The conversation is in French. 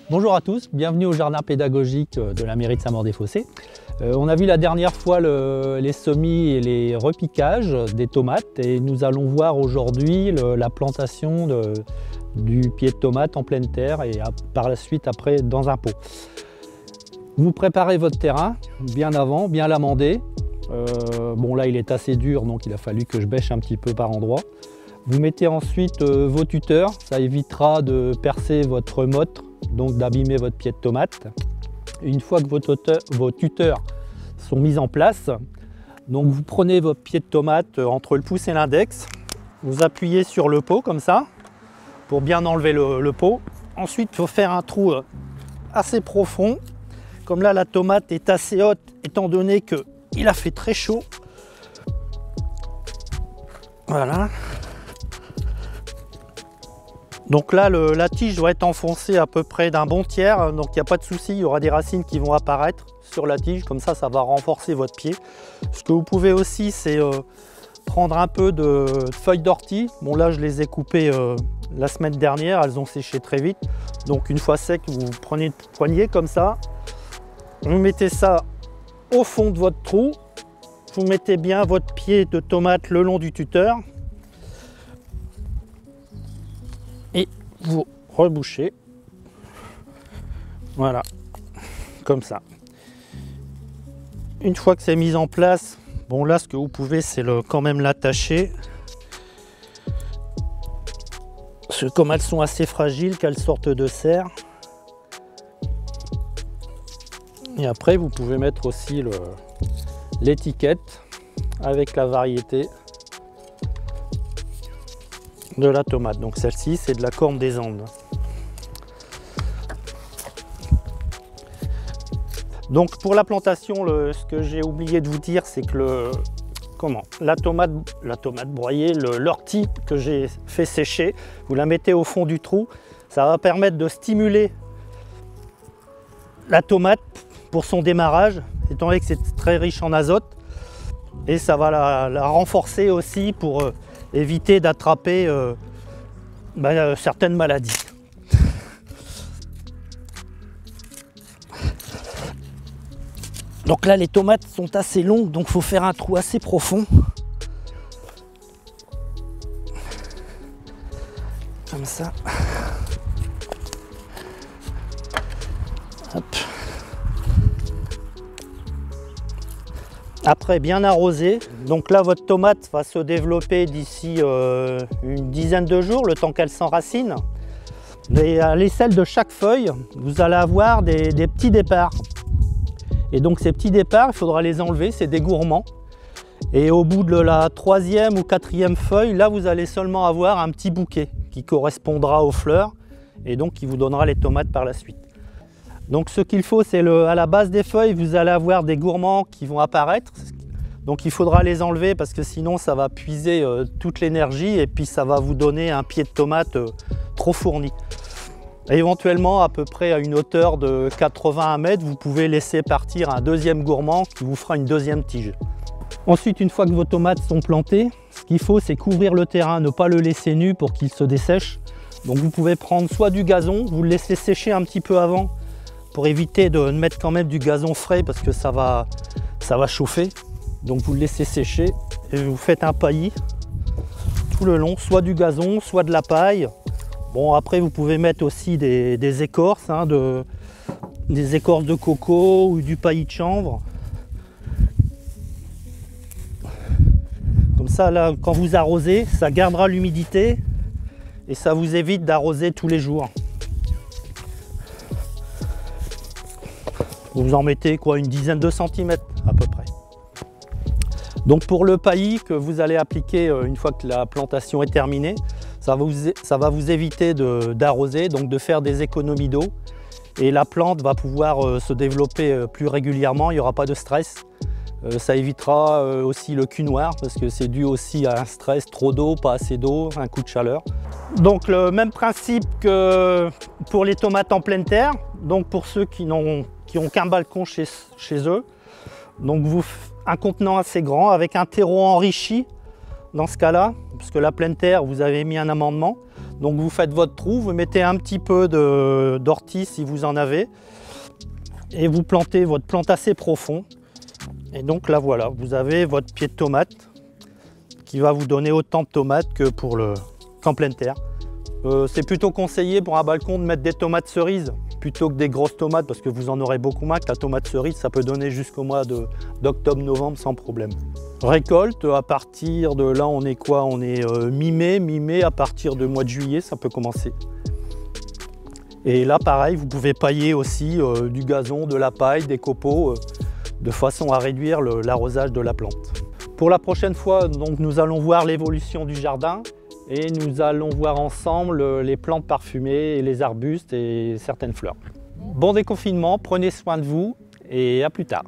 Bonjour à tous, bienvenue au jardin pédagogique de la mairie de Saint-Maur-des-Fossés. On a vu la dernière fois les semis et les repiquages des tomates et nous allons voir aujourd'hui la plantation du pied de tomate en pleine terre et par la suite après dans un pot. Vous préparez votre terrain bien avant, bien l'amender. Bon là il est assez dur donc il a fallu que je bêche un petit peu par endroit. Vous mettez ensuite vos tuteurs, ça évitera de percer votre motte, donc d'abîmer votre pied de tomate. Une fois que vos tuteurs sont mis en place, donc vous prenez votre pied de tomate entre le pouce et l'index, vous appuyez sur le pot comme ça, pour bien enlever le pot. Ensuite, il faut faire un trou assez profond. Comme là, la tomate est assez haute, étant donné qu'il a fait très chaud. Voilà. Donc là, la tige doit être enfoncée à peu près d'un bon tiers, donc il n'y a pas de souci, il y aura des racines qui vont apparaître sur la tige, comme ça va renforcer votre pied. Ce que vous pouvez aussi, c'est prendre un peu de feuilles d'ortie. Bon là, je les ai coupées la semaine dernière, elles ont séché très vite. Donc une fois sec, vous prenez une poignée comme ça, vous mettez ça au fond de votre trou, vous mettez bien votre pied de tomate le long du tuteur, et vous rebouchez, voilà, comme ça. Une fois que c'est mis en place, bon là ce que vous pouvez c'est quand même l'attacher, parce que comme elles sont assez fragiles, qu'elles sortent de serre. Et après vous pouvez mettre aussi l'étiquette avec la variété de la tomate. Donc celle-ci c'est de la corne des Andes. Donc pour la plantation, ce que j'ai oublié de vous dire, c'est que la tomate broyée, l'ortie que j'ai fait sécher, vous la mettez au fond du trou. Ça va permettre de stimuler la tomate pour son démarrage, étant donné que c'est très riche en azote. Et ça va la renforcer aussi pour éviter d'attraper certaines maladies. Donc là les tomates sont assez longues, donc il faut faire un trou assez profond. Comme ça. Hop. Après bien arroser, donc là votre tomate va se développer d'ici une dizaine de jours, le temps qu'elle s'enracine. Et à l'aisselle de chaque feuille, vous allez avoir des petits départs. Et donc ces petits départs, il faudra les enlever, c'est des gourmands. Et au bout de la 3e ou 4e feuille, là vous allez seulement avoir un petit bouquet qui correspondra aux fleurs et donc qui vous donnera les tomates par la suite. Donc ce qu'il faut, c'est à la base des feuilles, vous allez avoir des gourmands qui vont apparaître. Donc il faudra les enlever parce que sinon ça va puiser toute l'énergie et puis ça va vous donner un pied de tomate trop fourni. Et éventuellement, à peu près à une hauteur de 80 mètres, vous pouvez laisser partir un deuxième gourmand qui vous fera une deuxième tige. Ensuite, une fois que vos tomates sont plantées, ce qu'il faut, c'est couvrir le terrain, ne pas le laisser nu pour qu'il se dessèche. Donc vous pouvez prendre soit du gazon, vous le laissez sécher un petit peu avant pour éviter de mettre quand même du gazon frais parce que ça va chauffer. Donc vous le laissez sécher et vous faites un paillis tout le long, soit du gazon, soit de la paille. Bon, après vous pouvez mettre aussi des écorces, des écorces de coco ou du paillis de chanvre. Comme ça, là, quand vous arrosez, ça gardera l'humidité et ça vous évite d'arroser tous les jours. Vous en mettez quoi, une dizaine de centimètres à peu près. Donc pour le paillis que vous allez appliquer une fois que la plantation est terminée, ça va vous éviter d'arroser, donc de faire des économies d'eau. Et la plante va pouvoir se développer plus régulièrement, il n'y aura pas de stress. Ça évitera aussi le cul noir parce que c'est dû aussi à un stress, trop d'eau, pas assez d'eau, un coup de chaleur. Donc le même principe que pour les tomates en pleine terre, donc pour ceux qui n'ont qu'un balcon chez eux. Donc vous un contenant assez grand avec un terreau enrichi dans ce cas-là, parce que la pleine terre, vous avez mis un amendement. Donc vous faites votre trou, vous mettez un petit peu d'ortie si vous en avez, et vous plantez votre plante assez profond. Et donc là voilà, vous avez votre pied de tomate qui va vous donner autant de tomates que qu'en pleine terre. C'est plutôt conseillé pour un balcon de mettre des tomates cerises plutôt que des grosses tomates parce que vous en aurez beaucoup moins que la tomate cerise, ça peut donner jusqu'au mois d'octobre-novembre sans problème. Récolte, à partir de là on est quoi? On est mi-mai, à partir du mois de juillet ça peut commencer. Et là pareil, vous pouvez pailler aussi du gazon, de la paille, des copeaux, de façon à réduire l'arrosage de la plante. Pour la prochaine fois, donc, nous allons voir l'évolution du jardin. Et nous allons voir ensemble les plantes parfumées, et les arbustes et certaines fleurs. Bon déconfinement, prenez soin de vous et à plus tard.